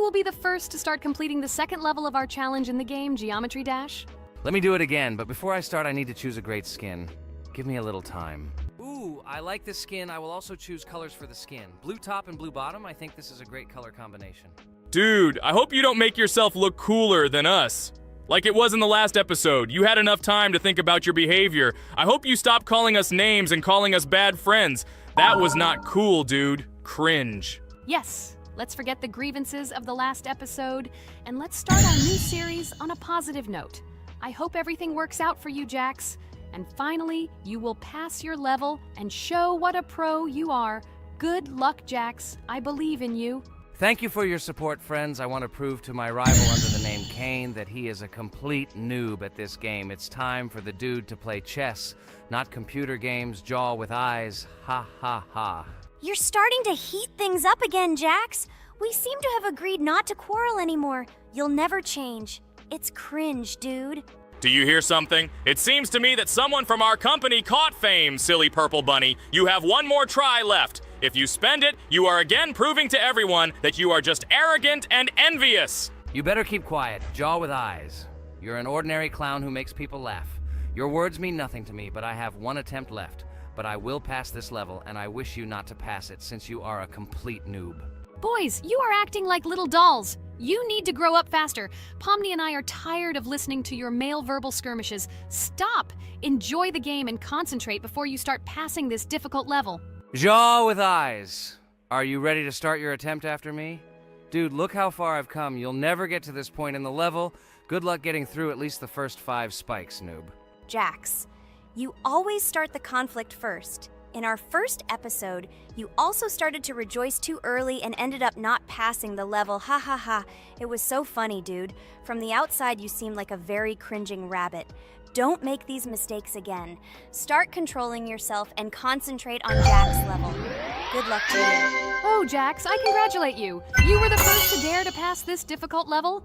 will be the first to start completing the second level of our challenge in the game, Geometry Dash. Let me do it again, but before I start, I need to choose a great skin. Give me a little time. Ooh, I like this skin. I will also choose colors for the skin. Blue top and blue bottom. I think this is a great color combination. Dude, I hope you don't make yourself look cooler than us. Like it was in the last episode. You had enough time to think about your behavior. I hope you stop calling us names and calling us bad friends. That was not cool, dude. Cringe. Yes, let's forget the grievances of the last episode, and let's start our new series on a positive note. I hope everything works out for you, Jax. And finally, you will pass your level and show what a pro you are. Good luck, Jax. I believe in you. Thank you for your support, friends. I want to prove to my rival under the name Kane that he is a complete noob at this game. It's time for the dude to play chess, not computer games, jaw with eyes. Ha ha ha. You're starting to heat things up again, Jax. We seem to have agreed not to quarrel anymore. You'll never change. It's cringe, dude. Do you hear something? It seems to me that someone from our company caught fame, silly purple bunny. You have one more try left. If you spend it, you are again proving to everyone that you are just arrogant and envious. You better keep quiet, jaw with eyes. You're an ordinary clown who makes people laugh. Your words mean nothing to me, but I have one attempt left. But I will pass this level, and I wish you not to pass it since you are a complete noob. Boys, you are acting like little dolls. You need to grow up faster. Pomni and I are tired of listening to your male verbal skirmishes. Stop! Enjoy the game and concentrate before you start passing this difficult level. Jaw with eyes. Are you ready to start your attempt after me? Dude, look how far I've come. You'll never get to this point in the level. Good luck getting through at least the first 5 spikes, noob. Jax, you always start the conflict first. In our first episode, you also started to rejoice too early and ended up not passing the level. Ha ha ha. It was so funny, dude. From the outside, you seemed like a very cringing rabbit. Don't make these mistakes again. Start controlling yourself and concentrate on Jax's level. Good luck to you. Oh, Jax, I congratulate you. You were the first to dare to pass this difficult level,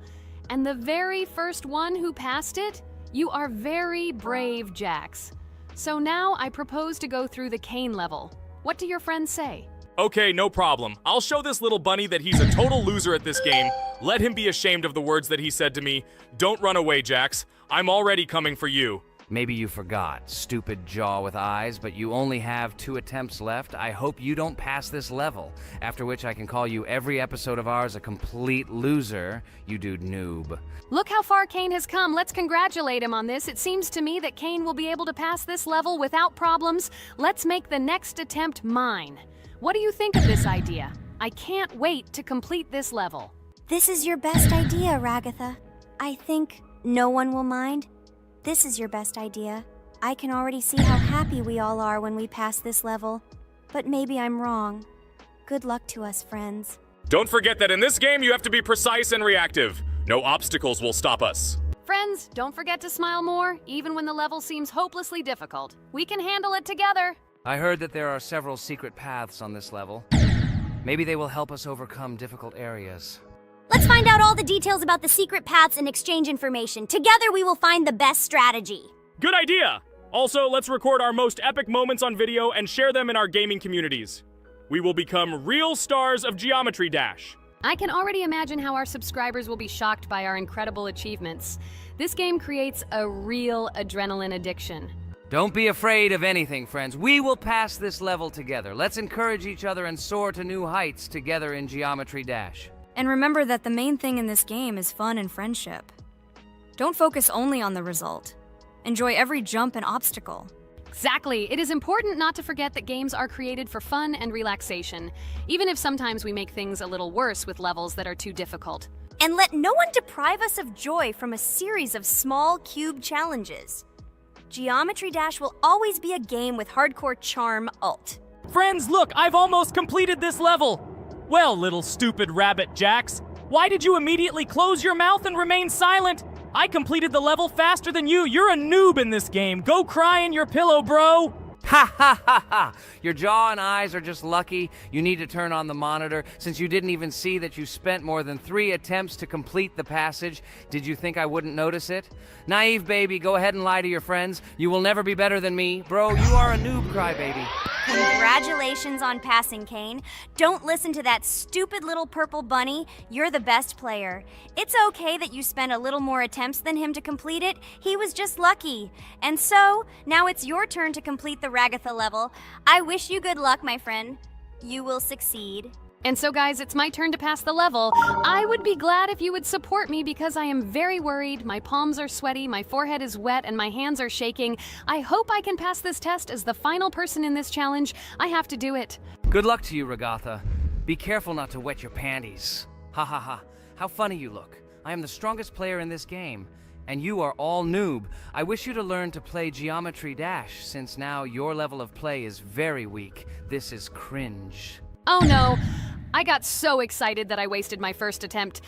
and the very first one who passed it. You are very brave, Jax. So now I propose to go through the Kane level. What do your friends say? Okay, no problem. I'll show this little bunny that he's a total loser at this game. Let him be ashamed of the words that he said to me. Don't run away, Jax. I'm already coming for you. Maybe you forgot, stupid jaw with eyes, but you only have 2 attempts left. I hope you don't pass this level, after which I can call you every episode of ours a complete loser, you dude noob. Look how far Kane has come. Let's congratulate him on this. It seems to me that Kane will be able to pass this level without problems. Let's make the next attempt mine. What do you think of this idea? I can't wait to complete this level. This is your best idea, Ragatha. I think no one will mind. This is your best idea. I can already see how happy we all are when we pass this level. But maybe I'm wrong. Good luck to us, friends. Don't forget that in this game you have to be precise and reactive. No obstacles will stop us. Friends, don't forget to smile more, even when the level seems hopelessly difficult. We can handle it together. I heard that there are several secret paths on this level. Maybe they will help us overcome difficult areas. Let's find out all the details about the secret paths and exchange information. Together we will find the best strategy. Good idea! Also, let's record our most epic moments on video and share them in our gaming communities. We will become real stars of Geometry Dash. I can already imagine how our subscribers will be shocked by our incredible achievements. This game creates a real adrenaline addiction. Don't be afraid of anything, friends. We will pass this level together. Let's encourage each other and soar to new heights together in Geometry Dash. And remember that the main thing in this game is fun and friendship. Don't focus only on the result. Enjoy every jump and obstacle. Exactly. It is important not to forget that games are created for fun and relaxation, even if sometimes we make things a little worse with levels that are too difficult. And let no one deprive us of joy from a series of small cube challenges. Geometry Dash will always be a game with hardcore charm ult. Friends, look, I've almost completed this level. Well, little stupid rabbit Jax, why did you immediately close your mouth and remain silent? I completed the level faster than you. You're a noob in this game. Go cry in your pillow, bro. Ha ha ha ha! Your jaw and eyes are just lucky. You need to turn on the monitor since you didn't even see that you spent more than 3 attempts to complete the passage. Did you think I wouldn't notice it? Naive baby, go ahead and lie to your friends. You will never be better than me. Bro, you are a noob crybaby. Congratulations on passing, Kane. Don't listen to that stupid little purple bunny. You're the best player. It's okay that you spent a little more attempts than him to complete it. He was just lucky. And so, now it's your turn to complete the Ragatha level. I wish you good luck, my friend. You will succeed. And so, guys, it's my turn to pass the level. I would be glad if you would support me because I am very worried. My palms are sweaty, my forehead is wet, and my hands are shaking. I hope I can pass this test as the final person in this challenge. I have to do it. Good luck to you, Ragatha. Be careful not to wet your panties. Ha ha ha. How funny you look. I am the strongest player in this game, and you are all noob. I wish you to learn to play Geometry Dash, since now your level of play is very weak. This is cringe. Oh no, I got so excited that I wasted my first attempt.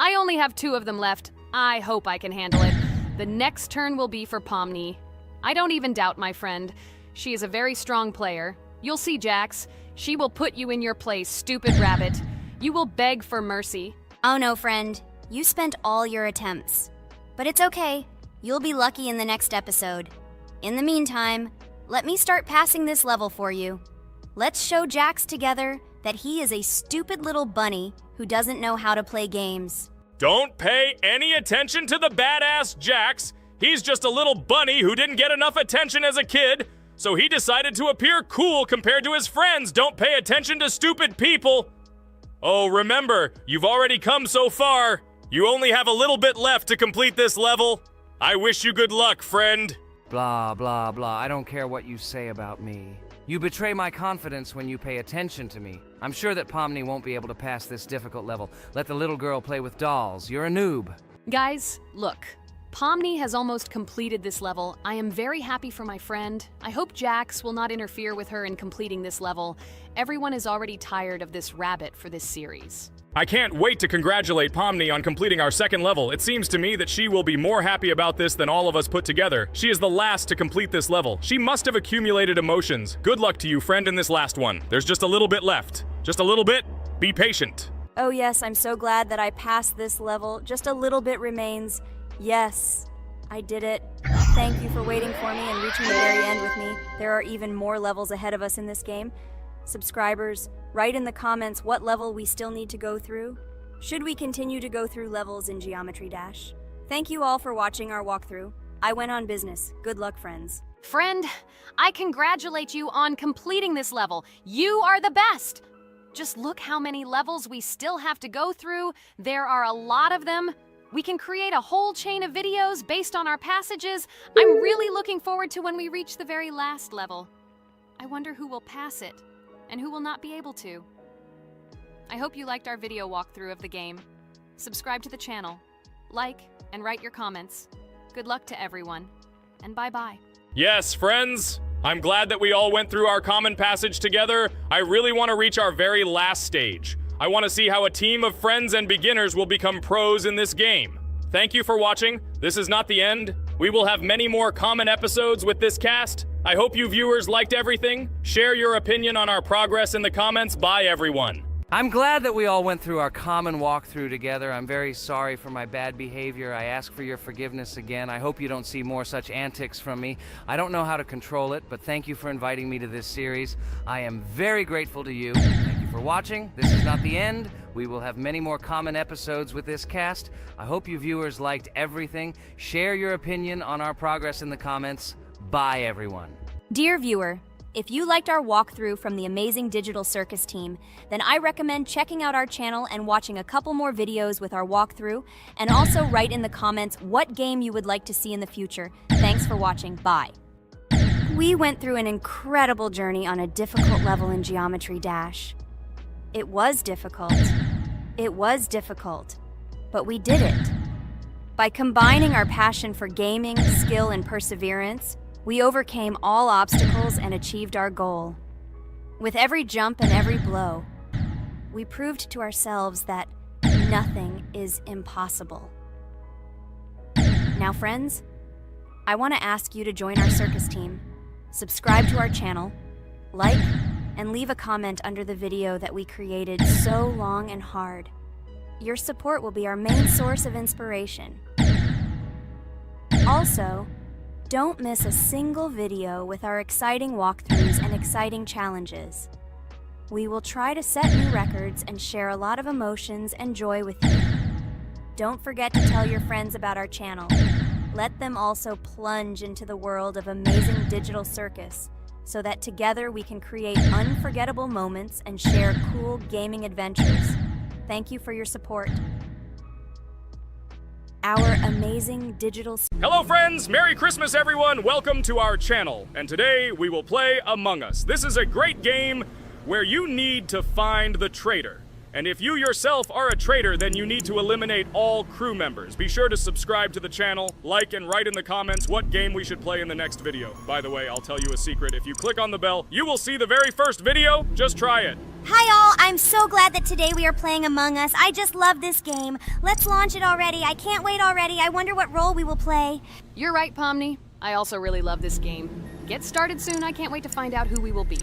I only have 2 of them left. I hope I can handle it. The next turn will be for Pomni. I don't even doubt my friend. She is a very strong player. You'll see, Jax. She will put you in your place, stupid rabbit. You will beg for mercy. Oh no, friend. You spent all your attempts. But it's okay. You'll be lucky in the next episode. In the meantime, let me start passing this level for you. Let's show Jax together that he is a stupid little bunny who doesn't know how to play games. Don't pay any attention to the badass Jax. He's just a little bunny who didn't get enough attention as a kid, so he decided to appear cool compared to his friends. Don't pay attention to stupid people. Oh, remember, you've already come so far. You only have a little bit left to complete this level. I wish you good luck, friend. Blah, blah, blah. I don't care what you say about me. You betray my confidence when you pay attention to me. I'm sure that Pomni won't be able to pass this difficult level. Let the little girl play with dolls. You're a noob. Guys, look. Pomni has almost completed this level. I am very happy for my friend. I hope Jax will not interfere with her in completing this level. Everyone is already tired of this rabbit for this series. I can't wait to congratulate Pomni on completing our second level. It seems to me that she will be more happy about this than all of us put together. She is the last to complete this level. She must have accumulated emotions. Good luck to you, friend, in this last one. There's just a little bit left. Just a little bit. Be patient. Oh yes, I'm so glad that I passed this level. Just a little bit remains. Yes, I did it. Thank you for waiting for me and reaching the very end with me. There are even more levels ahead of us in this game. Subscribers, write in the comments what level we still need to go through. Should we continue to go through levels in Geometry Dash? Thank you all for watching our walkthrough. I went on business. Good luck, friends. Friend, I congratulate you on completing this level. You are the best. Just look how many levels we still have to go through. There are a lot of them. We can create a whole chain of videos based on our passages. I'm really looking forward to when we reach the very last level. I wonder who will pass it and who will not be able to. I hope you liked our video walkthrough of the game. Subscribe to the channel, like, and write your comments. Good luck to everyone, and bye-bye. Yes, friends. I'm glad that we all went through our common passage together. I really want to reach our very last stage. I want to see how a team of friends and beginners will become pros in this game. Thank you for watching. This is not the end. We will have many more common episodes with this cast. I hope you viewers liked everything. Share your opinion on our progress in the comments. Bye, everyone. I'm glad that we all went through our common walkthrough together. I'm very sorry for my bad behavior. I ask for your forgiveness again. I hope you don't see more such antics from me. I don't know how to control it, but thank you for inviting me to this series. I am very grateful to you. Thank you for watching. This is not the end. We will have many more common episodes with this cast. I hope you viewers liked everything. Share your opinion on our progress in the comments. Bye, everyone. Dear viewer, if you liked our walkthrough from the amazing Digital Circus team, then I recommend checking out our channel and watching a couple more videos with our walkthrough, and also write in the comments what game you would like to see in the future. Thanks for watching. Bye. We went through an incredible journey on a difficult level in Geometry Dash. It was difficult. It was difficult. But we did it. By combining our passion for gaming, skill, and perseverance, we overcame all obstacles and achieved our goal. With every jump and every blow, we proved to ourselves that nothing is impossible. Now, friends, I want to ask you to join our circus team, subscribe to our channel, like, and leave a comment under the video that we created so long and hard. Your support will be our main source of inspiration. Also, Don't miss a single video with our exciting walkthroughs and exciting challenges. We will try to set new records and share a lot of emotions and joy with you. Don't forget to tell your friends about our channel. Let them also plunge into the world of amazing digital circus so that together we can create unforgettable moments and share cool gaming adventures. Thank you for your support. Our amazing digital... Hello friends, Merry Christmas everyone, welcome to our channel. And today we will play Among Us. This is a great game where you need to find the traitor. And if you yourself are a traitor, then you need to eliminate all crew members. Be sure to subscribe to the channel, like and write in the comments what game we should play in the next video. By the way, I'll tell you a secret. If you click on the bell, you will see the very first video. Just try it. Hi all, I'm so glad that today we are playing Among Us. I just love this game. Let's launch it already. I can't wait already. I wonder what role we will play. You're right, Pomni. I also really love this game. Get started soon. I can't wait to find out who we will be.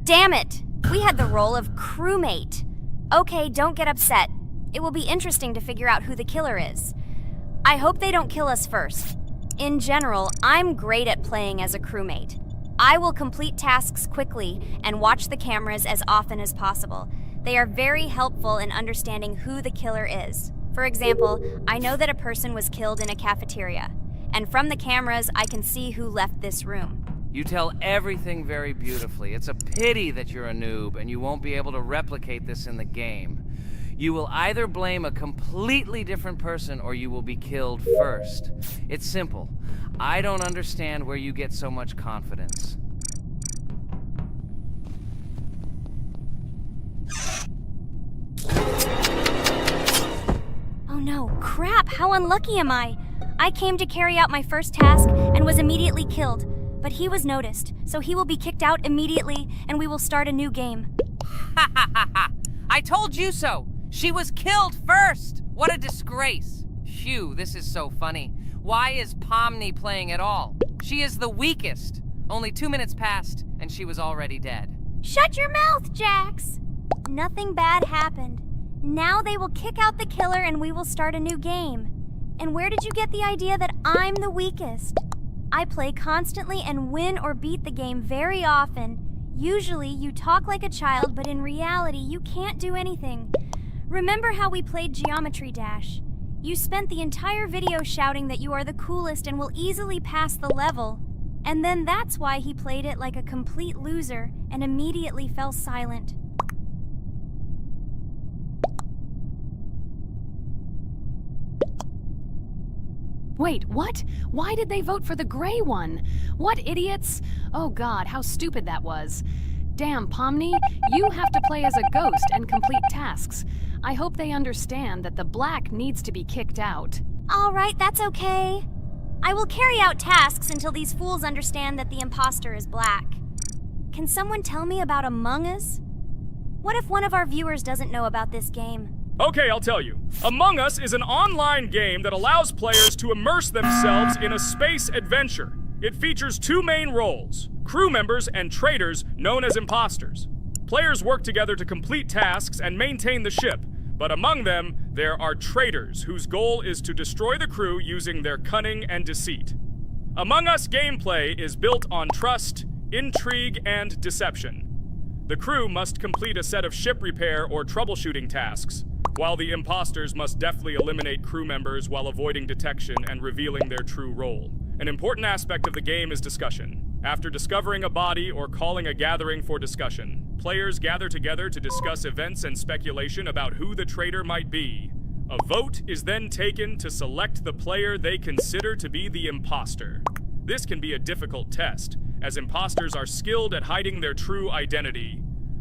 Damn it! We had the role of crewmate. Okay, don't get upset. It will be interesting to figure out who the killer is. I hope they don't kill us first. In general, I'm great at playing as a crewmate. I will complete tasks quickly and watch the cameras as often as possible. They are very helpful in understanding who the killer is. For example, I know that a person was killed in a cafeteria, and from the cameras, I can see who left this room. You tell everything very beautifully. It's a pity that you're a noob and you won't be able to replicate this in the game. You will either blame a completely different person or you will be killed first. It's simple. I don't understand where you get so much confidence. Oh no, crap, how unlucky am I? I came to carry out my first task and was immediately killed. But he was noticed, so he will be kicked out immediately, and we will start a new game. Ha ha ha ha! I told you so! She was killed first! What a disgrace! Phew, this is so funny. Why is Pomni playing at all? She is the weakest. Only 2 minutes passed, and she was already dead. Shut your mouth, Jax! Nothing bad happened. Now they will kick out the killer and we will start a new game. And where did you get the idea that I'm the weakest? I play constantly and win or beat the game very often. Usually, you talk like a child, but in reality, you can't do anything. Remember how we played Geometry Dash? You spent the entire video shouting that you are the coolest and will easily pass the level. And then that's why he played it like a complete loser and immediately fell silent. Wait, what? Why did they vote for the gray one? What idiots? Oh god, how stupid that was. Damn, Pomni, you have to play as a ghost and complete tasks. I hope they understand that the black needs to be kicked out. All right, that's okay. I will carry out tasks until these fools understand that the imposter is black. Can someone tell me about Among Us? What if one of our viewers doesn't know about this game? Okay, I'll tell you. Among Us is an online game that allows players to immerse themselves in a space adventure. It features 2 main roles, crew members and traitors known as imposters. Players work together to complete tasks and maintain the ship, but among them, there are traitors whose goal is to destroy the crew using their cunning and deceit. Among Us gameplay is built on trust, intrigue, and deception. The crew must complete a set of ship repair or troubleshooting tasks, while the imposters must deftly eliminate crew members while avoiding detection and revealing their true role. An important aspect of the game is discussion. After discovering a body or calling a gathering for discussion, players gather together to discuss events and speculation about who the traitor might be. A vote is then taken to select the player they consider to be the imposter. This can be a difficult test, as imposters are skilled at hiding their true identity.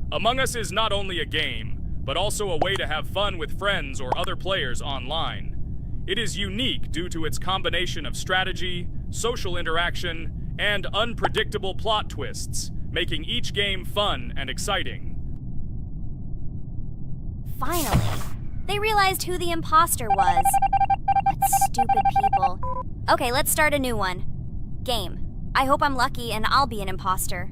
Among Us is not only a game, but also a way to have fun with friends or other players online. It is unique due to its combination of strategy, social interaction, and unpredictable plot twists, making each game fun and exciting. Finally, they realized who the imposter was. What stupid people. Okay, let's start a new one. Game. I hope I'm lucky and I'll be an imposter.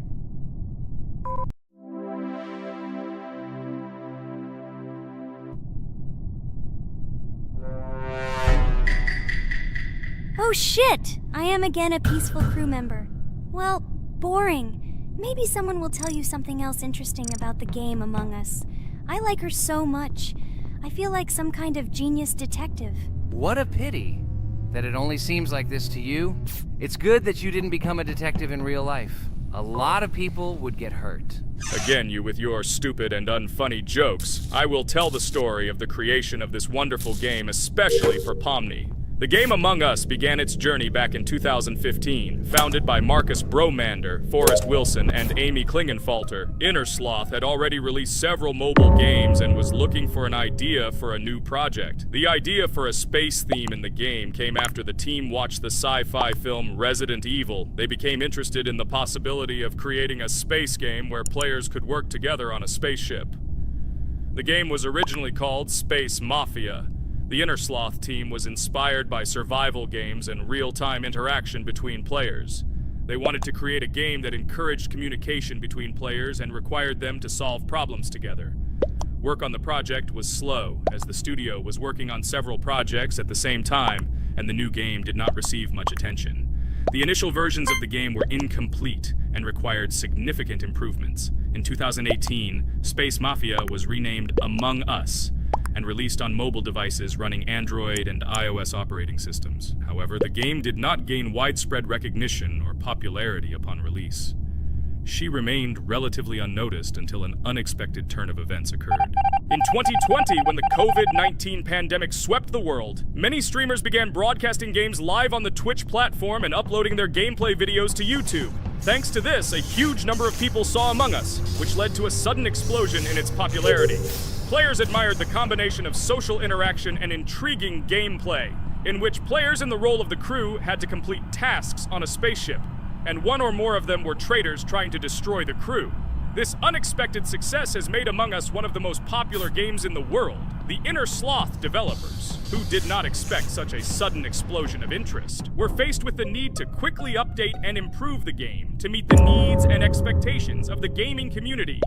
Oh shit! I am again a peaceful crew member. Well, boring. Maybe someone will tell you something else interesting about the game Among Us. I like her so much. I feel like some kind of genius detective. What a pity that it only seems like this to you. It's good that you didn't become a detective in real life. A lot of people would get hurt. Again, you with your stupid and unfunny jokes. I will tell the story of the creation of this wonderful game, especially for Pomni. The game Among Us began its journey back in 2015. Founded by Marcus Bromander, Forrest Wilson, and Amy Klingenfalter, Innersloth had already released several mobile games and was looking for an idea for a new project. The idea for a space theme in the game came after the team watched the sci-fi film Resident Evil. They became interested in the possibility of creating a space game where players could work together on a spaceship. The game was originally called Space Mafia. The Innersloth team was inspired by survival games and real-time interaction between players. They wanted to create a game that encouraged communication between players and required them to solve problems together. Work on the project was slow, as the studio was working on several projects at the same time, and the new game did not receive much attention. The initial versions of the game were incomplete and required significant improvements. In 2018, Space Mafia was renamed Among Us, and released on mobile devices running Android and iOS operating systems. However, the game did not gain widespread recognition or popularity upon release. She remained relatively unnoticed until an unexpected turn of events occurred. In 2020, when the COVID-19 pandemic swept the world, many streamers began broadcasting games live on the Twitch platform and uploading their gameplay videos to YouTube. Thanks to this, a huge number of people saw Among Us, which led to a sudden explosion in its popularity. Players admired the combination of social interaction and intriguing gameplay, in which players in the role of the crew had to complete tasks on a spaceship, and one or more of them were traitors trying to destroy the crew. This unexpected success has made Among Us one of the most popular games in the world. The Innersloth developers, who did not expect such a sudden explosion of interest, were faced with the need to quickly update and improve the game to meet the needs and expectations of the gaming community.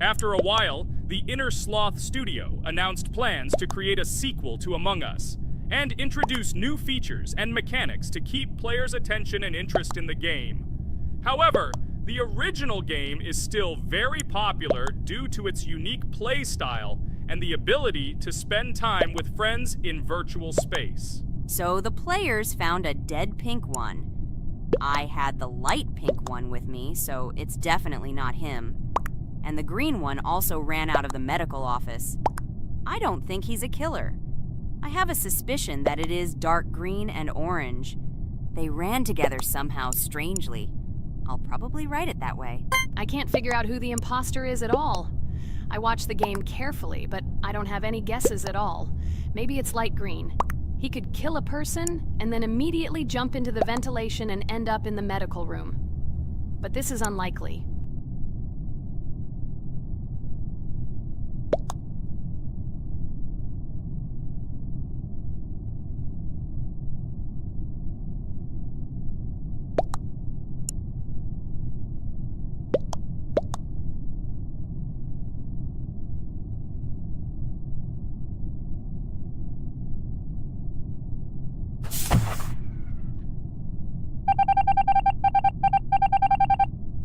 After a while, the Innersloth studio announced plans to create a sequel to Among Us and introduce new features and mechanics to keep players' attention and interest in the game. However, the original game is still very popular due to its unique play style and the ability to spend time with friends in virtual space. So the players found a dead pink one. I had the light pink one with me, so it's definitely not him. And the green one also ran out of the medical office. I don't think he's a killer. I have a suspicion that it is dark green and orange. They ran together somehow strangely. I'll probably write it that way. I can't figure out who the imposter is at all. I watched the game carefully, but I don't have any guesses at all. Maybe it's light green. He could kill a person and then immediately jump into the ventilation and end up in the medical room. But this is unlikely.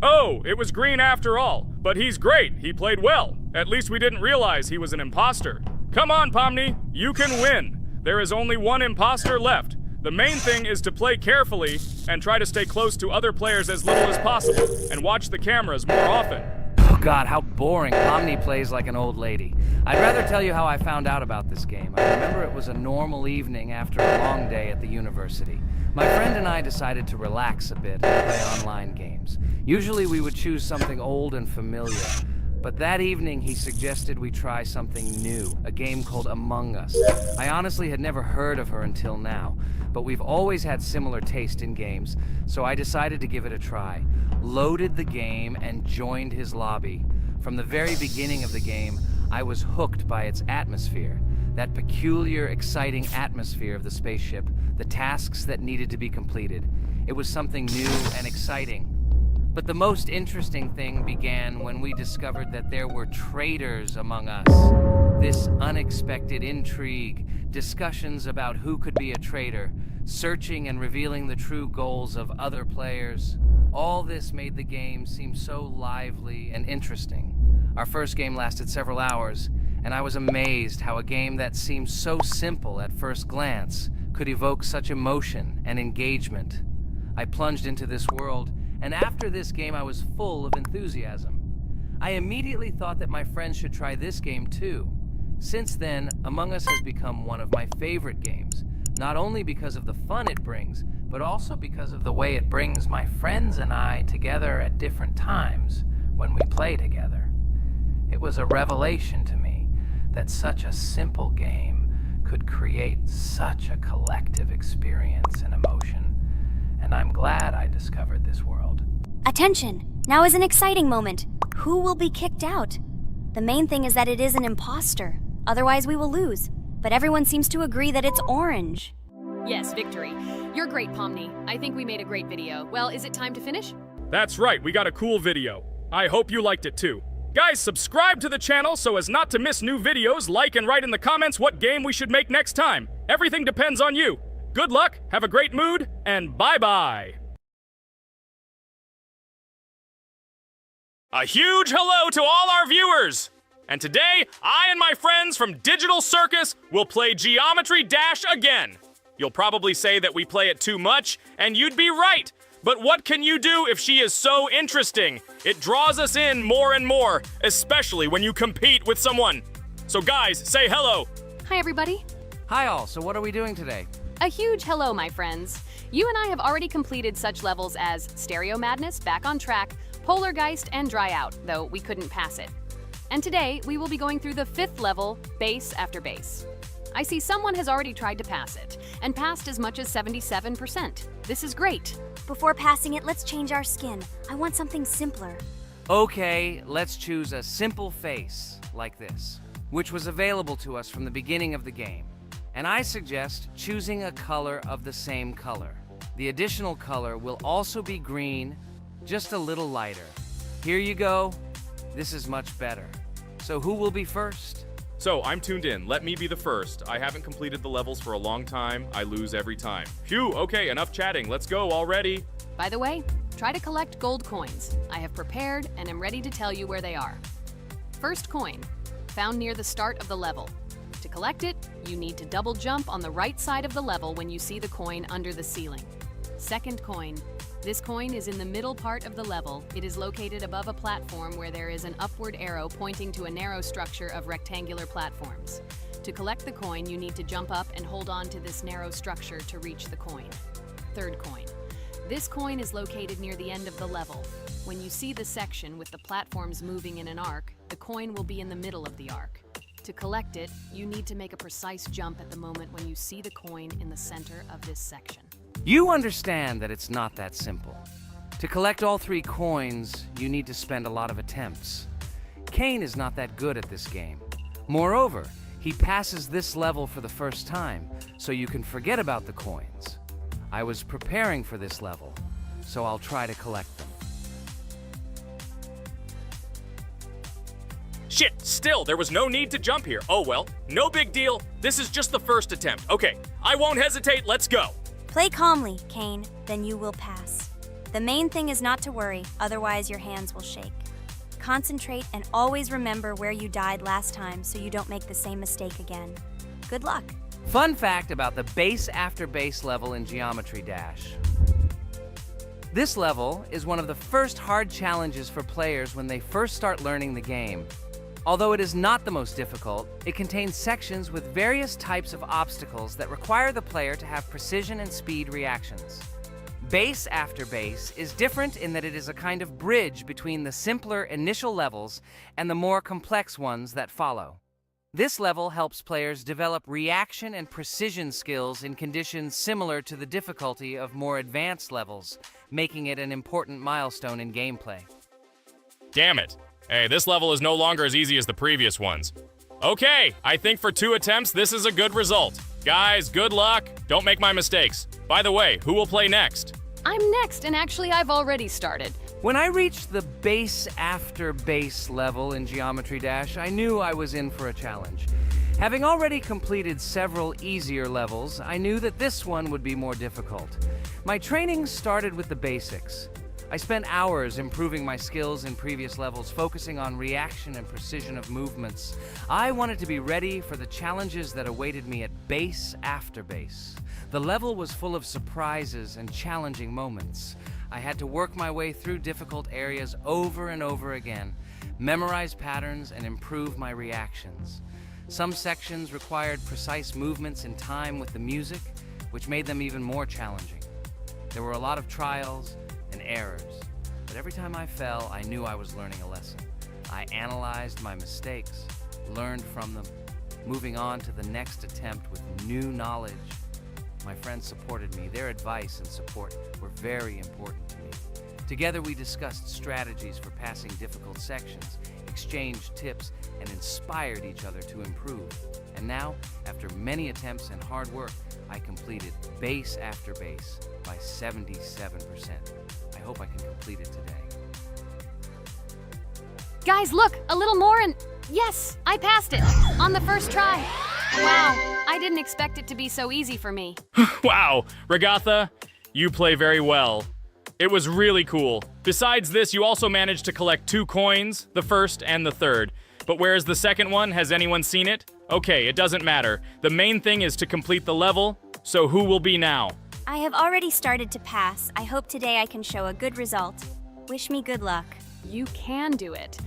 Oh, it was green after all. But he's great. He played well. At least we didn't realize he was an imposter. Come on, Pomni. You can win. There is only one imposter left. The main thing is to play carefully and try to stay close to other players as little as possible and watch the cameras more often. Oh God, how boring. Pomni plays like an old lady. I'd rather tell you how I found out about this game. I remember it was a normal evening after a long day at the university. My friend and I decided to relax a bit and play online games. Usually we would choose something old and familiar, but that evening he suggested we try something new, a game called Among Us. I honestly had never heard of her until now, but we've always had similar taste in games, so I decided to give it a try. Loaded the game and joined his lobby. From the very beginning of the game, I was hooked by its atmosphere. That peculiar, exciting atmosphere of the spaceship, the tasks that needed to be completed. It was something new and exciting. But the most interesting thing began when we discovered that there were traitors among us. This unexpected intrigue discussions about who could be a traitor, searching and revealing the true goals of other players. All this made the game seem so lively and interesting. Our first game lasted several hours, and I was amazed how a game that seemed so simple at first glance could evoke such emotion and engagement. I plunged into this world, and after this game I was full of enthusiasm. I immediately thought that my friends should try this game too. Since then, Among Us has become one of my favorite games, not only because of the fun it brings, but also because of the way it brings my friends and I together at different times when we play together. It was a revelation to me that such a simple game could create such a collective experience and emotion, and I'm glad I discovered this world. Attention! Now is an exciting moment. Who will be kicked out? The main thing is that it is an imposter. Otherwise, we will lose. But everyone seems to agree that it's orange. Yes, victory. You're great, Pomni. I think we made a great video. Well, is it time to finish? That's right, we got a cool video. I hope you liked it too. Guys, subscribe to the channel so as not to miss new videos, like and write in the comments what game we should make next time. Everything depends on you. Good luck, have a great mood, and bye-bye. A huge hello to all our viewers! And today, I and my friends from Digital Circus will play Geometry Dash again. You'll probably say that we play it too much, and you'd be right. But what can you do if she is so interesting? It draws us in more and more, especially when you compete with someone. So guys, say hello. Hi, everybody. Hi all, so what are we doing today? A huge hello, my friends. You and I have already completed such levels as Stereo Madness, Back on Track, Polargeist, and Dry Out, though we couldn't pass it. And today, we will be going through the 5th level, Base After Base. I see someone has already tried to pass it, and passed as much as 77%. This is great. Before passing it, let's change our skin. I want something simpler. Okay, let's choose a simple face, like this, which was available to us from the beginning of the game. And I suggest choosing a color of the same color. The additional color will also be green, just a little lighter. Here you go. This is much better. So who will be first? So, I'm tuned in. Let me be the first. I haven't completed the levels for a long time. I lose every time. Phew, okay, enough chatting. Let's go already. By the way, try to collect gold coins. I have prepared and am ready to tell you where they are. First coin, found near the start of the level. To collect it, you need to double jump on the right side of the level when you see the coin under the ceiling. Second coin. This coin is in the middle part of the level. It is located above a platform where there is an upward arrow pointing to a narrow structure of rectangular platforms. To collect the coin, you need to jump up and hold on to this narrow structure to reach the coin. Third coin. This coin is located near the end of the level. When you see the section with the platforms moving in an arc, the coin will be in the middle of the arc. To collect it, you need to make a precise jump at the moment when you see the coin in the center of this section. You understand that it's not that simple. To collect all 3 coins, you need to spend a lot of attempts. Kane is not that good at this game. Moreover, he passes this level for the first time, so you can forget about the coins. I was preparing for this level, so I'll try to collect them. Shit, still, there was no need to jump here. Oh well, no big deal. This is just the first attempt. Okay, I won't hesitate, let's go. Play calmly, Kane, then you will pass. The main thing is not to worry, otherwise your hands will shake. Concentrate and always remember where you died last time so you don't make the same mistake again. Good luck. Fun fact about the Base After Base level in Geometry Dash. This level is one of the first hard challenges for players when they first start learning the game. Although it is not the most difficult, it contains sections with various types of obstacles that require the player to have precision and speed reactions. Base After Base is different in that it is a kind of bridge between the simpler initial levels and the more complex ones that follow. This level helps players develop reaction and precision skills in conditions similar to the difficulty of more advanced levels, making it an important milestone in gameplay. Damn it. Hey, this level is no longer as easy as the previous ones. Okay, I think for 2 attempts, this is a good result. Guys, good luck. Don't make my mistakes. By the way, who will play next? I'm next, and actually I've already started. When I reached the Base After Base level in Geometry Dash, I knew I was in for a challenge. Having already completed several easier levels, I knew that this one would be more difficult. My training started with the basics. I spent hours improving my skills in previous levels, focusing on reaction and precision of movements. I wanted to be ready for the challenges that awaited me at base after base. The level was full of surprises and challenging moments. I had to work my way through difficult areas over and over again, memorize patterns, and improve my reactions. Some sections required precise movements in time with the music, which made them even more challenging. There were a lot of trials and errors, but every time I fell, I knew I was learning a lesson. I analyzed my mistakes, learned from them, moving on to the next attempt with new knowledge. My friends supported me. Their advice and support were very important to me. Together we discussed strategies for passing difficult sections, exchanged tips, and inspired each other to improve. And now, after many attempts and hard work, I completed base after base by 77%. I hope I can complete it today. Guys, look, a little more and yes, I passed it on the first try. Wow, I didn't expect it to be so easy for me. Wow, Regatha, you play very well. It was really cool. Besides this, you also managed to collect 2 coins, the first and the third. But where's the second one? Has anyone seen it? Okay, it doesn't matter. The main thing is to complete the level, so who will be now? I have already started to pass. I hope today I can show a good result. Wish me good luck. You can do it.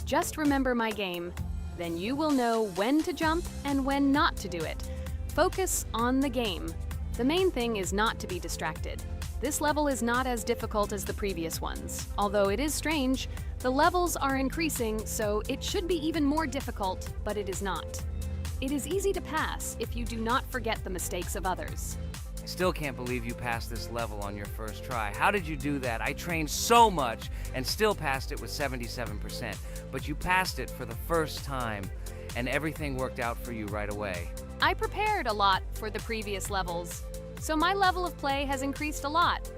Just remember my game. Then you will know when to jump and when not to do it. Focus on the game. The main thing is not to be distracted. This level is not as difficult as the previous ones. Although it is strange, the levels are increasing, so it should be even more difficult, but it is not. It is easy to pass if you do not forget the mistakes of others. I still can't believe you passed this level on your first try. How did you do that? I trained so much and still passed it with 77%. But you passed it for the first time, and everything worked out for you right away. I prepared a lot for the previous levels, so my level of play has increased a lot.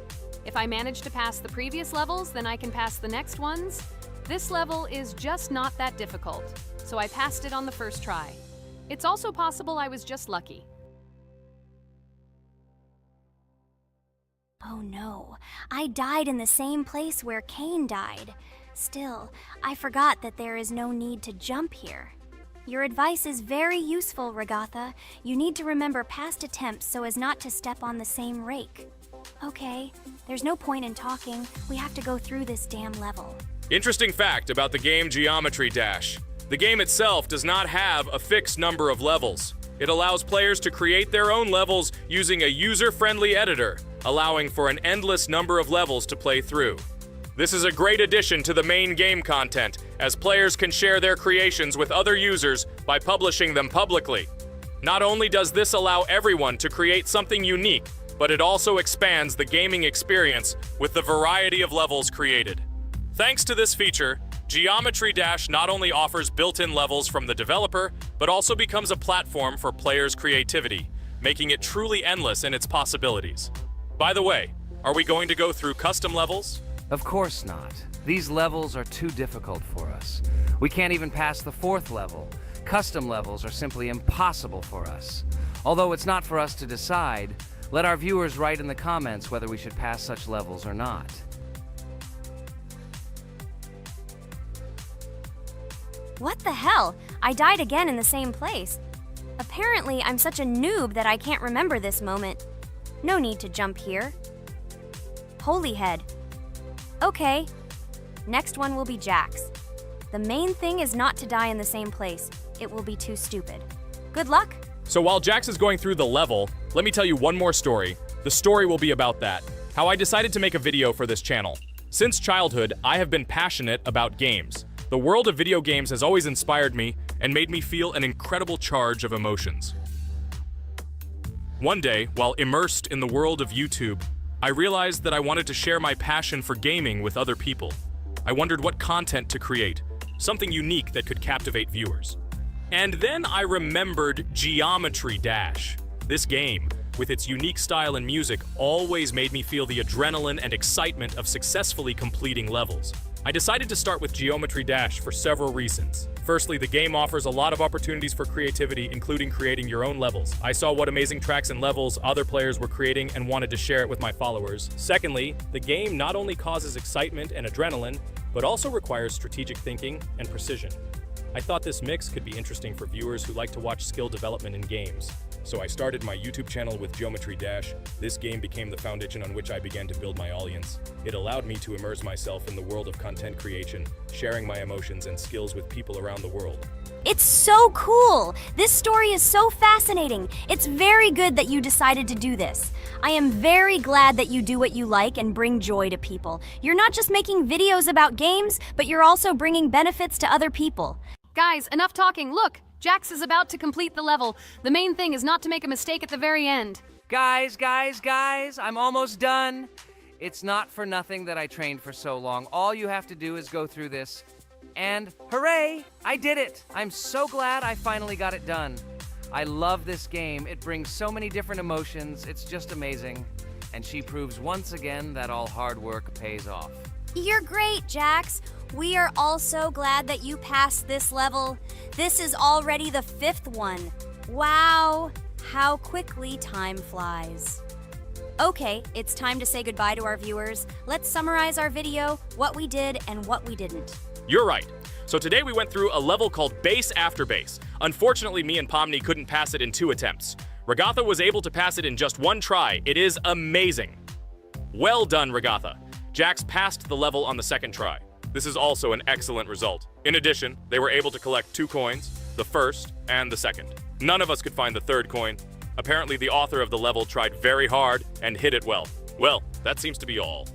If I manage to pass the previous levels, then I can pass the next ones. This level is just not that difficult, so I passed it on the first try. It's also possible I was just lucky. Oh no, I died in the same place where Cain died. Still, I forgot that there is no need to jump here. Your advice is very useful, Regatha. You need to remember past attempts so as not to step on the same rake. Okay, there's no point in talking. We have to go through this damn level. Interesting fact about the game Geometry Dash. The game itself does not have a fixed number of levels. It allows players to create their own levels using a user-friendly editor, allowing for an endless number of levels to play through. This is a great addition to the main game content, as players can share their creations with other users by publishing them publicly. Not only does this allow everyone to create something unique, but it also expands the gaming experience with the variety of levels created. Thanks to this feature, Geometry Dash not only offers built-in levels from the developer, but also becomes a platform for players' creativity, making it truly endless in its possibilities. By the way, are we going to go through custom levels? Of course not. These levels are too difficult for us. We can't even pass the 4th level. Custom levels are simply impossible for us. Although it's not for us to decide, let our viewers write in the comments whether we should pass such levels or not. What the hell? I died again in the same place. Apparently, I'm such a noob that I can't remember this moment. No need to jump here. Holy head. Okay. Next one will be Jax. The main thing is not to die in the same place. It will be too stupid. Good luck. So while Jax is going through the level, let me tell you one more story. The story will be about that. How I decided to make a video for this channel. Since childhood, I have been passionate about games. The world of video games has always inspired me and made me feel an incredible charge of emotions. One day, while immersed in the world of YouTube, I realized that I wanted to share my passion for gaming with other people. I wondered what content to create, something unique that could captivate viewers. And then I remembered Geometry Dash. This game, with its unique style and music, always made me feel the adrenaline and excitement of successfully completing levels. I decided to start with Geometry Dash for several reasons. Firstly, the game offers a lot of opportunities for creativity, including creating your own levels. I saw what amazing tracks and levels other players were creating and wanted to share it with my followers. Secondly, the game not only causes excitement and adrenaline, but also requires strategic thinking and precision. I thought this mix could be interesting for viewers who like to watch skill development in games. So I started my YouTube channel with Geometry Dash. This game became the foundation on which I began to build my audience. It allowed me to immerse myself in the world of content creation, sharing my emotions and skills with people around the world. It's so cool! This story is so fascinating. It's very good that you decided to do this. I am very glad that you do what you like and bring joy to people. You're not just making videos about games, but you're also bringing benefits to other people. Guys, enough talking. Look, Jax is about to complete the level. The main thing is not to make a mistake at the very end. Guys, I'm almost done. It's not for nothing that I trained for so long. All you have to do is go through this. And hooray, I did it. I'm so glad I finally got it done. I love this game. It brings so many different emotions. It's just amazing. And she proves once again that all hard work pays off. You're great, Jax. We are also glad that you passed this level. This is already the 5th one. Wow, how quickly time flies. Okay, it's time to say goodbye to our viewers. Let's summarize our video, what we did and what we didn't. You're right. So today we went through a level called Base After Base. Unfortunately, me and Pomni couldn't pass it in 2 attempts. Ragatha was able to pass it in just 1 try. It is amazing. Well done, Ragatha. Jax passed the level on the 2nd try. This is also an excellent result. In addition, they were able to collect 2 coins, the 1st and the 2nd. None of us could find the 3rd coin. Apparently, the author of the level tried very hard and hit it well. Well, that seems to be all.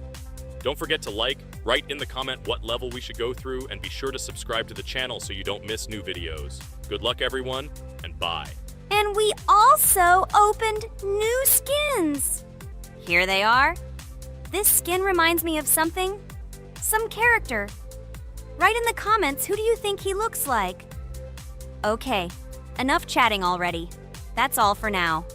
Don't forget to like, write in the comment what level we should go through, and be sure to subscribe to the channel so you don't miss new videos. Good luck, everyone, and bye. And we also opened new skins. Here they are. This skin reminds me of something. Some character. Write in the comments, who do you think he looks like? Okay, enough chatting already. That's all for now.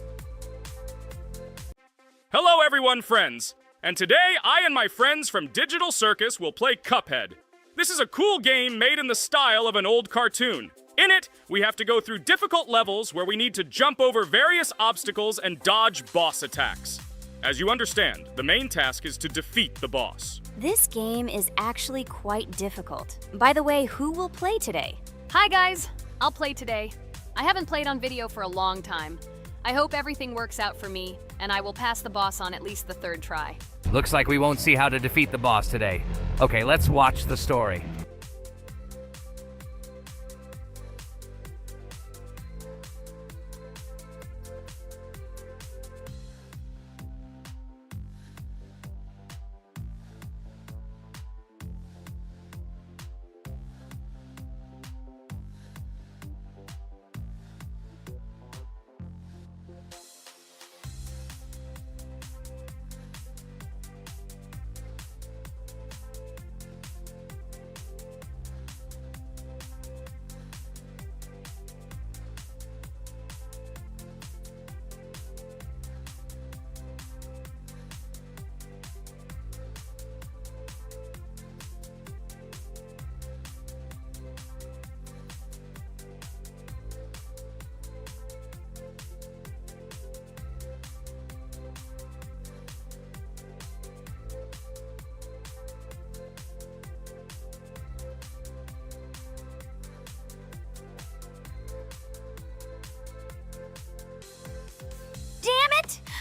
Hello everyone, friends! And today, I and my friends from Digital Circus will play Cuphead. This is a cool game made in the style of an old cartoon. In it, we have to go through difficult levels where we need to jump over various obstacles and dodge boss attacks. As you understand, the main task is to defeat the boss. This game is actually quite difficult. By the way, who will play today? Hi guys, I'll play today. I haven't played on video for a long time. I hope everything works out for me, and I will pass the boss on at least the 3rd try. Looks like we won't see how to defeat the boss today. Okay, let's watch the story.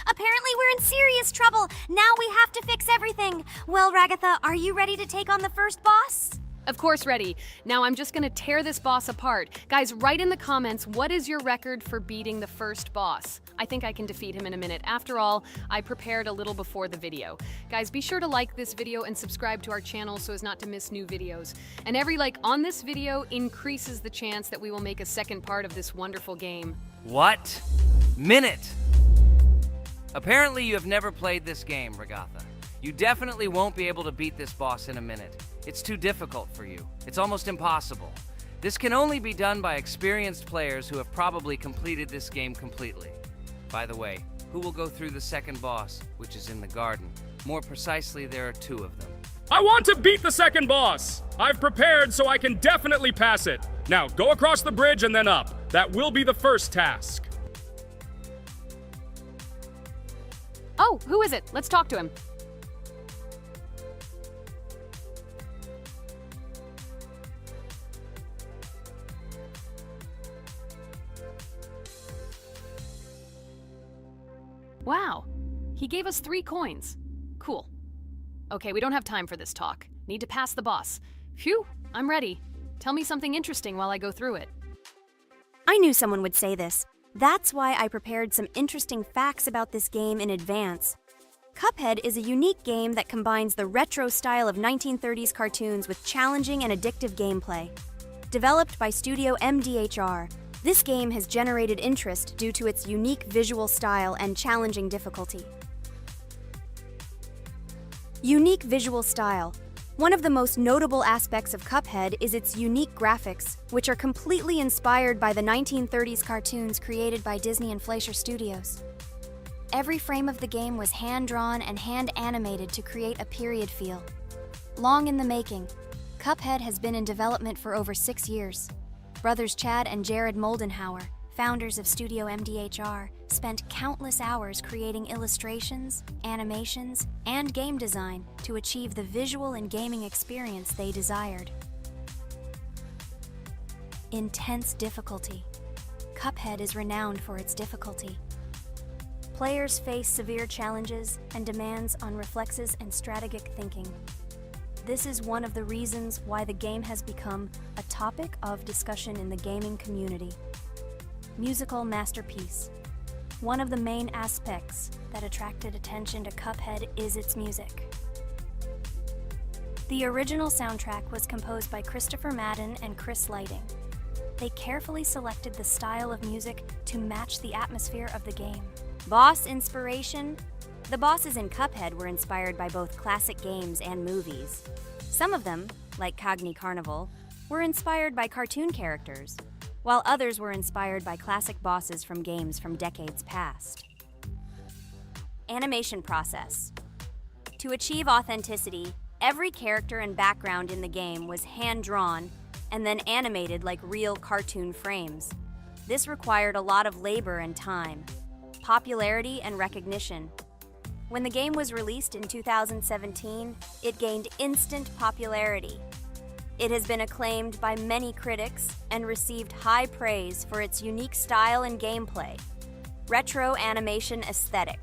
Apparently we're in serious trouble. Now we have to fix everything. Well, Ragatha, are you ready to take on the first boss? Of course ready. Now I'm just gonna tear this boss apart. Guys, write in the comments, what is your record for beating the first boss? I think I can defeat him in a minute. After all, I prepared a little before the video. Guys, be sure to like this video and subscribe to our channel so as not to miss new videos. And every like on this video increases the chance that we will make a second part of this wonderful game. What? Minute! Apparently you have never played this game, Ragatha. You definitely won't be able to beat this boss in a minute. It's too difficult for you. It's almost impossible. This can only be done by experienced players who have probably completed this game completely. By the way, who will go through the second boss, which is in the garden? More precisely, there are 2 of them. I want to beat the second boss. I've prepared so I can definitely pass it. Now, go across the bridge and then up. That will be the first task. Oh, who is it? Let's talk to him. Wow, he gave us 3 coins. Cool. Okay, we don't have time for this talk. Need to pass the boss. Phew, I'm ready. Tell me something interesting while I go through it. I knew someone would say this. That's why I prepared some interesting facts about this game in advance. Cuphead is a unique game that combines the retro style of 1930s cartoons with challenging and addictive gameplay. Developed by Studio MDHR, this game has generated interest due to its unique visual style and challenging difficulty. Unique visual style. One of the most notable aspects of Cuphead is its unique graphics, which are completely inspired by the 1930s cartoons created by Disney and Fleischer Studios. Every frame of the game was hand-drawn and hand-animated to create a period feel. Long in the making, Cuphead has been in development for over 6 years. Brothers Chad and Jared Moldenhauer, founders of Studio MDHR, spent countless hours creating illustrations, animations, and game design to achieve the visual and gaming experience they desired. Intense difficulty. Cuphead is renowned for its difficulty. Players face severe challenges and demands on reflexes and strategic thinking. This is one of the reasons why the game has become a topic of discussion in the gaming community. Musical masterpiece. One of the main aspects that attracted attention to Cuphead is its music. The original soundtrack was composed by Christopher Madden and Chris Lighting. They carefully selected the style of music to match the atmosphere of the game. Boss inspiration. The bosses in Cuphead were inspired by both classic games and movies. Some of them, like Cogni Carnival, were inspired by cartoon characters, while others were inspired by classic bosses from games from decades past. Animation process. To achieve authenticity, every character and background in the game was hand-drawn and then animated like real cartoon frames. This required a lot of labor and time. Popularity and recognition. When the game was released in 2017, it gained instant popularity. It has been acclaimed by many critics and received high praise for its unique style and gameplay. Retro animation aesthetic.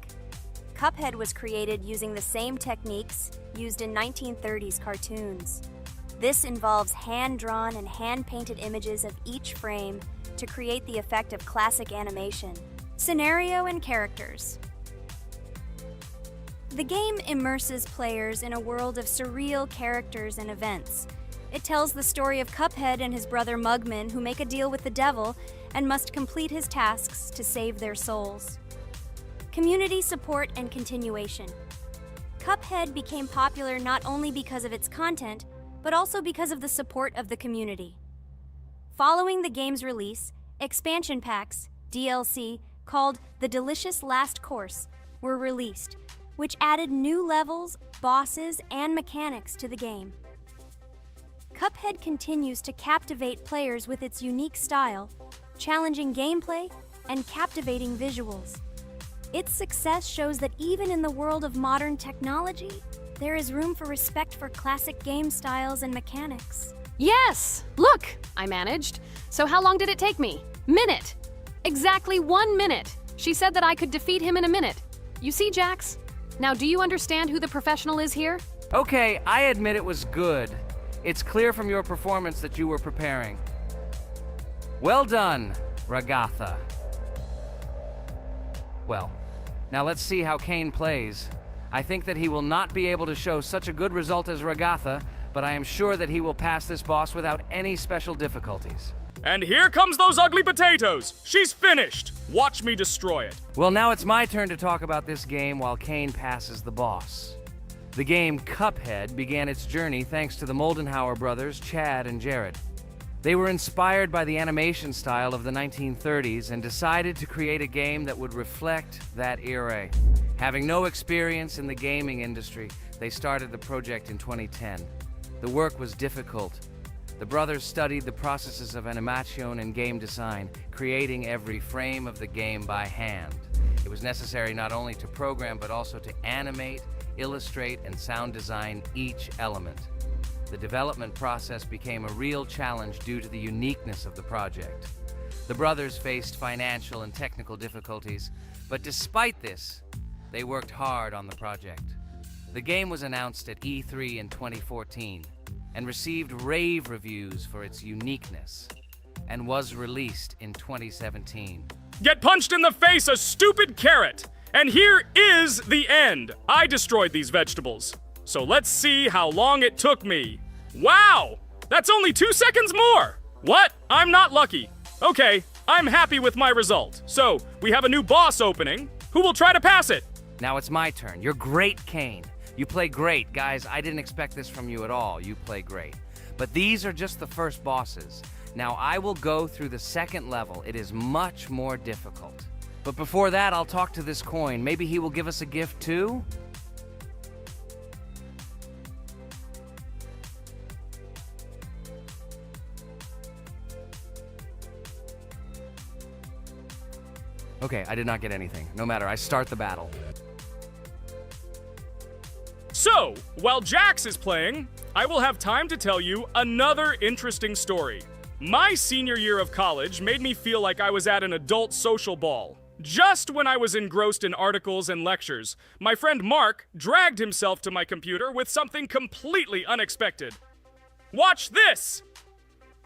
Cuphead was created using the same techniques used in 1930s cartoons. This involves hand-drawn and hand-painted images of each frame to create the effect of classic animation. Scenario and characters. The game immerses players in a world of surreal characters and events. It tells the story of Cuphead and his brother Mugman, who make a deal with the devil and must complete his tasks to save their souls. Community support and continuation. Cuphead became popular not only because of its content, but also because of the support of the community. Following the game's release, expansion packs, DLC, called The Delicious Last Course, were released, which added new levels, bosses, and mechanics to the game. Cuphead continues to captivate players with its unique style, challenging gameplay, and captivating visuals. Its success shows that even in the world of modern technology, there is room for respect for classic game styles and mechanics. Yes! Look! I managed. So how long did it take me? Minute! Exactly 1 minute! She said that I could defeat him in a minute. You see, Jax? Now, do you understand who the professional is here? Okay, I admit it was good. It's clear from your performance that you were preparing. Well done, Ragatha. Well, now let's see how Kane plays. I think that he will not be able to show such a good result as Ragatha, but I am sure that he will pass this boss without any special difficulties. And here comes those ugly potatoes! She's finished! Watch me destroy it. Well, now it's my turn to talk about this game while Kane passes the boss. The game Cuphead began its journey thanks to the Moldenhauer brothers, Chad and Jared. They were inspired by the animation style of the 1930s and decided to create a game that would reflect that era. Having no experience in the gaming industry, They started the project in 2010. The work was difficult. The brothers studied the processes of animation and game design, creating every frame of the game by hand. It was necessary not only to program, but also to animate, illustrate, and sound design each element. The development process became a real challenge due to the uniqueness of the project. The brothers faced financial and technical difficulties, but despite this, they worked hard on the project. The game was announced at E3 in 2014 and received rave reviews for its uniqueness, and was released in 2017. Get punched in the face, a stupid carrot! And here is the end. I destroyed these vegetables. So let's see how long it took me. Wow! That's only 2 seconds more! What? I'm not lucky. Okay, I'm happy with my result. So, we have a new boss opening. Who will try to pass it? Now it's my turn. You're great, Kane. You play great. Guys, I didn't expect this from you at all. You play great. But these are just the first bosses. Now I will go through the second level. It is much more difficult. But before that, I'll talk to this coin. Maybe he will give us a gift too? Okay, I did not get anything. No matter, I start the battle. So, while Jax is playing, I will have time to tell you another interesting story. My senior year of college made me feel like I was at an adult social ball. Just when I was engrossed in articles and lectures, my friend Mark dragged himself to my computer with something completely unexpected. Watch this!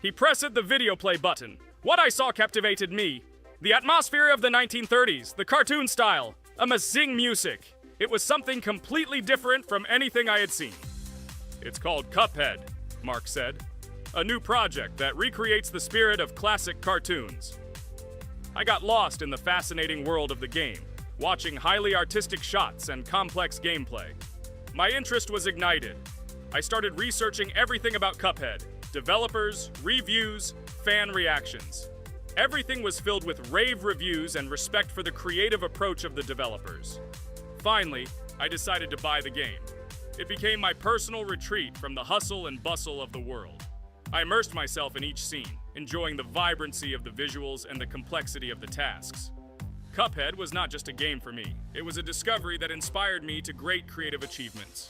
He pressed the video play button. What I saw captivated me. The atmosphere of the 1930s, the cartoon style, amazing music. It was something completely different from anything I had seen. It's called Cuphead, Mark said. A new project that recreates the spirit of classic cartoons. I got lost in the fascinating world of the game, watching highly artistic shots and complex gameplay. My interest was ignited. I started researching everything about Cuphead, developers, reviews, fan reactions. Everything was filled with rave reviews and respect for the creative approach of the developers. Finally, I decided to buy the game. It became my personal retreat from the hustle and bustle of the world. I immersed myself in each scene, enjoying the vibrancy of the visuals and the complexity of the tasks. Cuphead was not just a game for me. It was a discovery that inspired me to great creative achievements.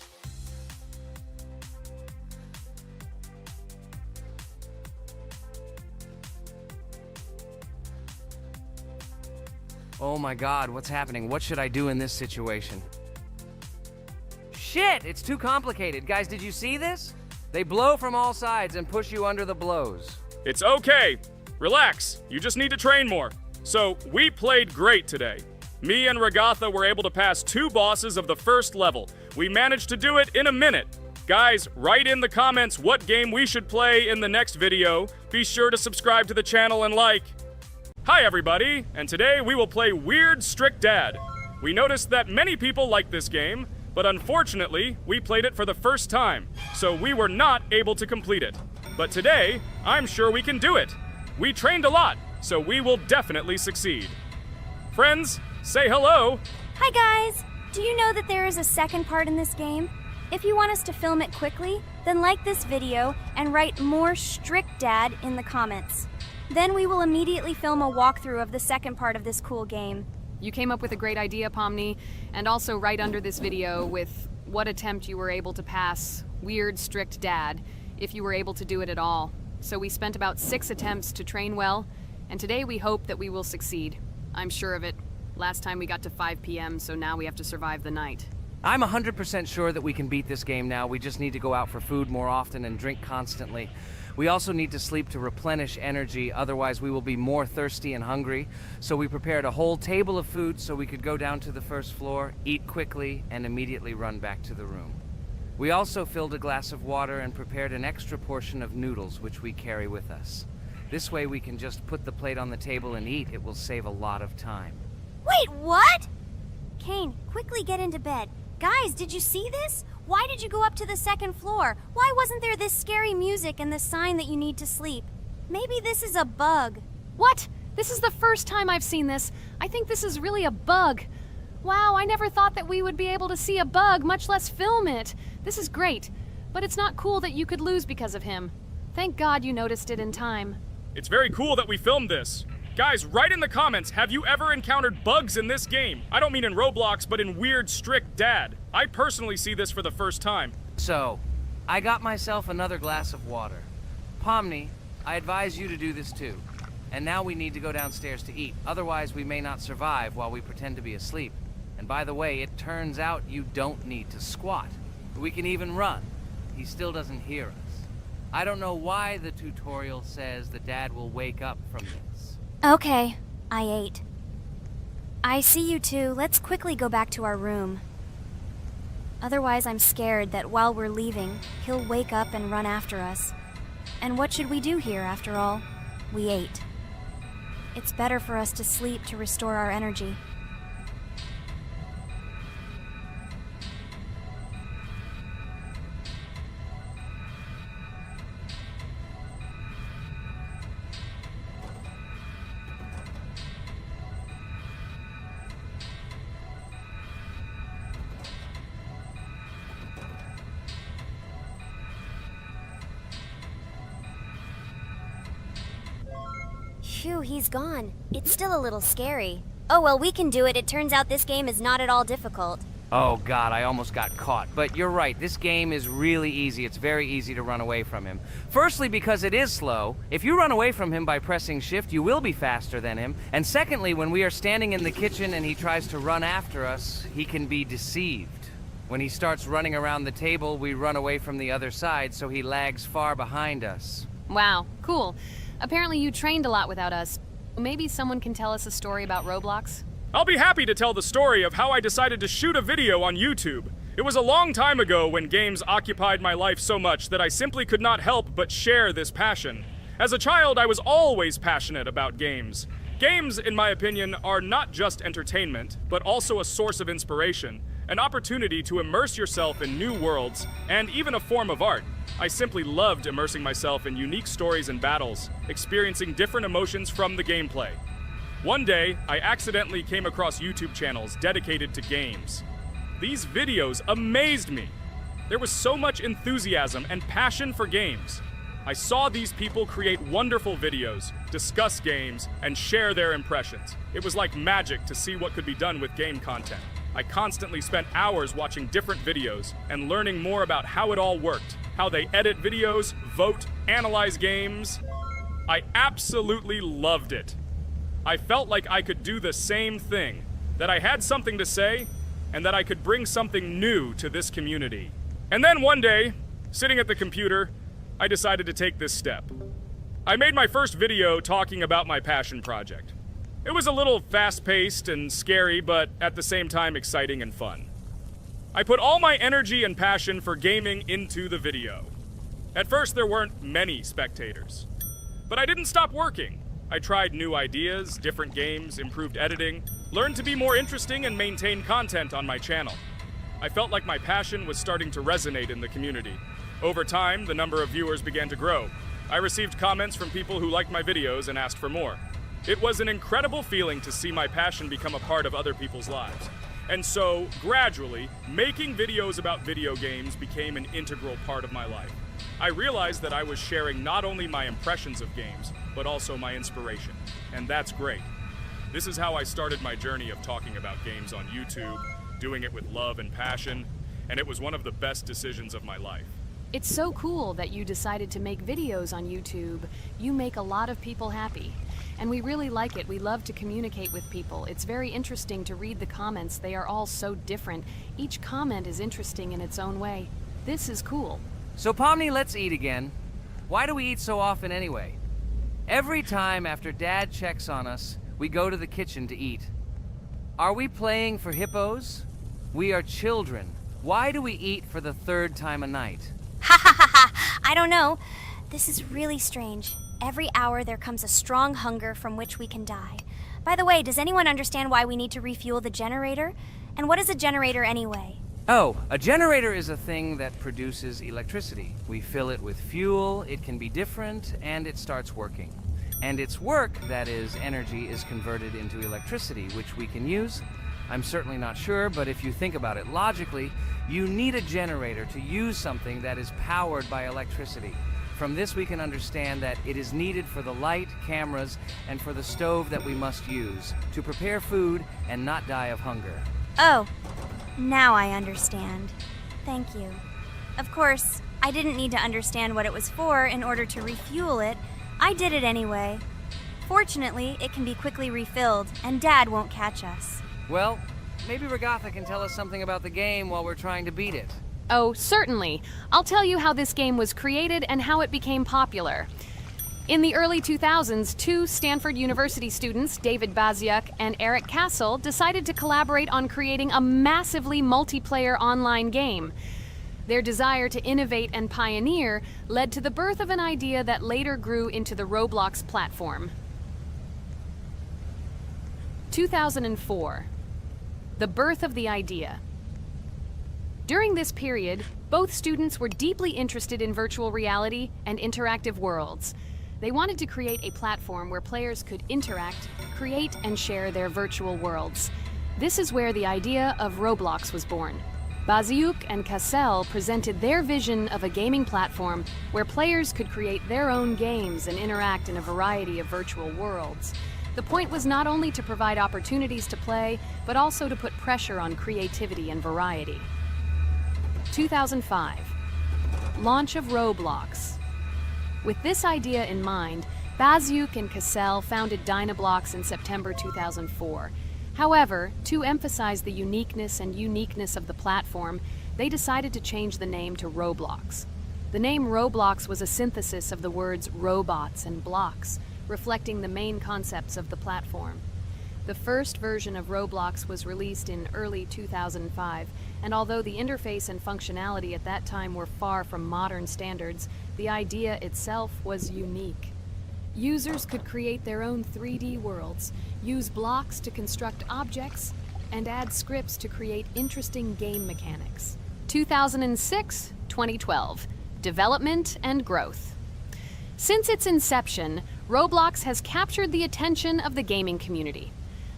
Oh my god, what's happening? What should I do in this situation? Shit, it's too complicated. Guys, did you see this? They blow from all sides and push you under the blows. It's okay. Relax. You just need to train more. So, we played great today. Me and Regatha were able to pass 2 bosses of the first level. We managed to do it in a minute. Guys, write in the comments what game we should play in the next video. Be sure to subscribe to the channel and like. Hi everybody, and today we will play Weird Strict Dad. We noticed that many people like this game, but unfortunately, we played it for the first time, so we were not able to complete it. But today, I'm sure we can do it. We trained a lot, so we will definitely succeed. Friends, say hello. Hi guys! Do you know that there is a second part in this game? If you want us to film it quickly, then like this video and write more Strict Dad in the comments. Then we will immediately film a walkthrough of the second part of this cool game. You came up with a great idea, Pomni, and also right under this video with what attempt you were able to pass Weird Strict Dad, if you were able to do it at all. So we spent about 6 attempts to train well, and today we hope that we will succeed. I'm sure of it. Last time we got to 5 p.m., so now we have to survive the night. I'm 100% sure that we can beat this game now. We just need to go out for food more often and drink constantly. We also need to sleep to replenish energy, otherwise we will be more thirsty and hungry. So we prepared a whole table of food so we could go down to the first floor, eat quickly, and immediately run back to the room. We also filled a glass of water and prepared an extra portion of noodles, which we carry with us. This way we can just put the plate on the table and eat. It will save a lot of time. Wait, what? Kane, quickly get into bed. Guys, did you see this? Why did you go up to the second floor? Why wasn't there this scary music and the sign that you need to sleep? Maybe this is a bug. What? This is the first time I've seen this. I think this is really a bug. Wow, I never thought that we would be able to see a bug, much less film it. This is great, but it's not cool that you could lose because of him. Thank God you noticed it in time. It's very cool that we filmed this. Guys, write in the comments, have you ever encountered bugs in this game? I don't mean in Roblox, but in Weird Strict Dad. I personally see this for the first time. So, I got myself another glass of water. Pomni, I advise you to do this too. And now we need to go downstairs to eat. Otherwise, we may not survive while we pretend to be asleep. And by the way, it turns out you don't need to squat. We can even run. He still doesn't hear us. I don't know why the tutorial says that Dad will wake up from this. Okay, I ate. I see you two. Let's quickly go back to our room. Otherwise, I'm scared that while we're leaving, he'll wake up and run after us. And what should we do here, after all? We ate. It's better for us to sleep to restore our energy. Phew, he's gone. It's still a little scary. Oh well, we can do it. It turns out this game is not at all difficult. Oh God, I almost got caught. But you're right, this game is really easy. It's very easy to run away from him. Firstly, because it is slow. If you run away from him by pressing shift, you will be faster than him. And secondly, when we are standing in the kitchen and he tries to run after us, he can be deceived. When he starts running around the table, we run away from the other side, so he lags far behind us. Wow, cool. Apparently you trained a lot without us. Maybe someone can tell us a story about Roblox? I'll be happy to tell the story of how I decided to shoot a video on YouTube. It was a long time ago when games occupied my life so much that I simply could not help but share this passion. As a child, I was always passionate about games. Games, in my opinion, are not just entertainment, but also a source of inspiration, an opportunity to immerse yourself in new worlds, and even a form of art. I simply loved immersing myself in unique stories and battles, experiencing different emotions from the gameplay. One day, I accidentally came across YouTube channels dedicated to games. These videos amazed me. There was so much enthusiasm and passion for games. I saw these people create wonderful videos, discuss games, and share their impressions. It was like magic to see what could be done with game content. I constantly spent hours watching different videos and learning more about how it all worked, how they edit videos, vote, analyze games. I absolutely loved it. I felt like I could do the same thing, that I had something to say, and that I could bring something new to this community. And then one day, sitting at the computer, I decided to take this step. I made my first video talking about my passion project. It was a little fast-paced and scary, but at the same time exciting and fun. I put all my energy and passion for gaming into the video. At first, there weren't many spectators. But I didn't stop working. I tried new ideas, different games, improved editing, learned to be more interesting, and maintain content on my channel. I felt like my passion was starting to resonate in the community. Over time, the number of viewers began to grow. I received comments from people who liked my videos and asked for more. It was an incredible feeling to see my passion become a part of other people's lives. And so, gradually, making videos about video games became an integral part of my life. I realized that I was sharing not only my impressions of games, but also my inspiration. And that's great. This is how I started my journey of talking about games on YouTube, doing it with love and passion, and it was one of the best decisions of my life. It's so cool that you decided to make videos on YouTube. You make a lot of people happy. And we really like it. We love to communicate with people. It's very interesting to read the comments. They are all so different. Each comment is interesting in its own way. This is cool. So Pomni, let's eat again. Why do we eat so often anyway? Every time after Dad checks on us, we go to the kitchen to eat. Are we playing for hippos? We are children. Why do we eat for the third time a night? Ha ha ha ha! I don't know. This is really strange. Every hour there comes a strong hunger from which we can die. By the way, does anyone understand why we need to refuel the generator? And what is a generator anyway? Oh, a generator is a thing that produces electricity. We fill it with fuel, it can be different, and it starts working. And its work, that is, energy, is converted into electricity, which we can use I'm certainly not sure, but if you think about it logically, you need a generator to use something that is powered by electricity. From this we can understand that it is needed for the light, cameras, and for the stove that we must use to prepare food and not die of hunger. Oh, now I understand. Thank you. Of course, I didn't need to understand what it was for in order to refuel it. I did it anyway. Fortunately, it can be quickly refilled, and Dad won't catch us. Well, maybe Regatha can tell us something about the game while we're trying to beat it. Oh, certainly. I'll tell you how this game was created and how it became popular. In the early 2000s, two Stanford University students, David Baziuk and Eric Castle, decided to collaborate on creating a massively multiplayer online game. Their desire to innovate and pioneer led to the birth of an idea that later grew into the Roblox platform. 2004. The birth of the idea. During this period, both students were deeply interested in virtual reality and interactive worlds. They wanted to create a platform where players could interact, create, and share their virtual worlds. This is where the idea of Roblox was born. Baziuk and Cassell presented their vision of a gaming platform where players could create their own games and interact in a variety of virtual worlds. The point was not only to provide opportunities to play, but also to put pressure on creativity and variety. 2005. Launch of Roblox. With this idea in mind, Baziuk and Cassell founded Dynablox in September 2004. However, to emphasize the uniqueness of the platform, they decided to change the name to Roblox. The name Roblox was a synthesis of the words robots and blocks, reflecting the main concepts of the platform. The first version of Roblox was released in early 2005, and although the interface and functionality at that time were far from modern standards, the idea itself was unique. Users could create their own 3D worlds, use blocks to construct objects, and add scripts to create interesting game mechanics. 2006-2012. Development and growth. Since its inception, Roblox has captured the attention of the gaming community.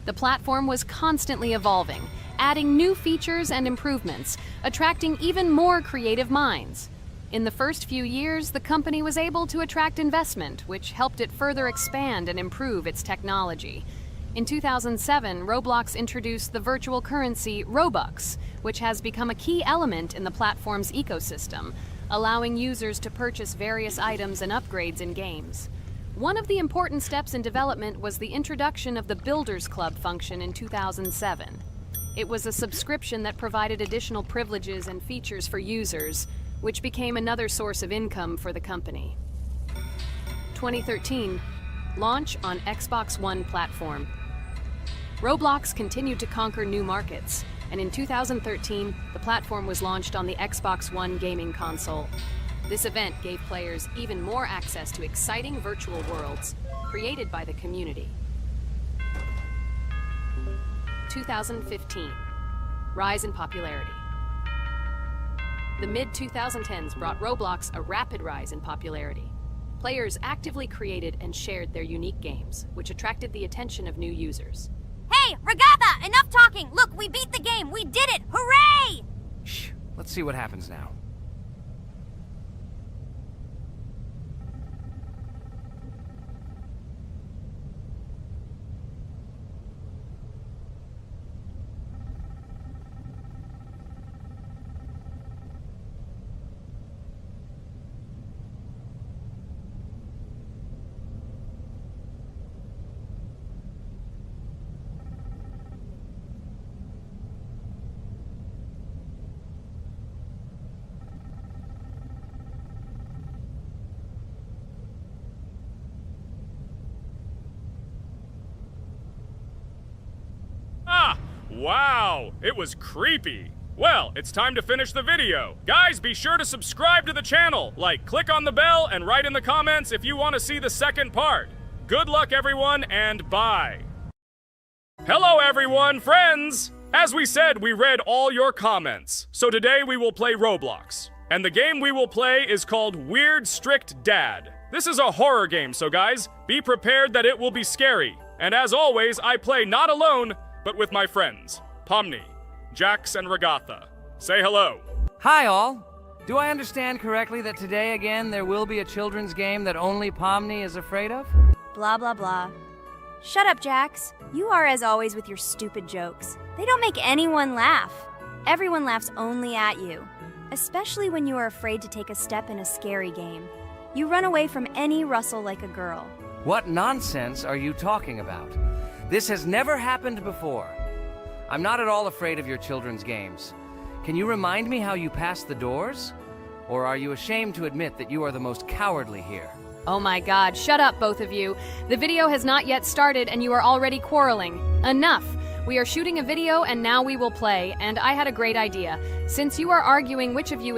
The platform was constantly evolving, adding new features and improvements, attracting even more creative minds. In the first few years, the company was able to attract investment, which helped it further expand and improve its technology. In 2007, Roblox introduced the virtual currency Robux, which has become a key element in the platform's ecosystem, allowing users to purchase various items and upgrades in games. One of the important steps in development was the introduction of the Builders Club function in 2007. It was a subscription that provided additional privileges and features for users, which became another source of income for the company. 2013, launch on Xbox One platform. Roblox continued to conquer new markets, and in 2013, the platform was launched on the Xbox One gaming console. This event gave players even more access to exciting virtual worlds created by the community. 2015, rise in popularity. The mid-2010s brought Roblox a rapid rise in popularity. Players actively created and shared their unique games, which attracted the attention of new users. Hey, Regatha, enough talking! Look, we beat the game! We did it! Hooray! Shh, let's see what happens now. Wow, it was creepy. Well, it's time to finish the video. Guys, be sure to subscribe to the channel. Click on the bell and write in the comments if you want to see the second part. Good luck, everyone, and bye. Hello, everyone, friends! As we said, we read all your comments. So today we will play Roblox. And the game we will play is called Weird Strict Dad. This is a horror game, so guys, be prepared that it will be scary. And as always, I play not alone, but with my friends. Pomni, Jax, and Regatha. Say hello. Hi, all. Do I understand correctly that today again there will be a children's game that only Pomni is afraid of? Blah, blah, blah. Shut up, Jax. You are as always with your stupid jokes. They don't make anyone laugh. Everyone laughs only at you, especially when you are afraid to take a step in a scary game. You run away from any rustle like a girl. What nonsense are you talking about? This has never happened before. I'm not at all afraid of your children's games. Can you remind me how you passed the doors? Or are you ashamed to admit that you are the most cowardly here? Oh my god, shut up, both of you. The video has not yet started and you are already quarreling. Enough! We are shooting a video and now we will play, and I had a great idea. Since you are arguing which of you is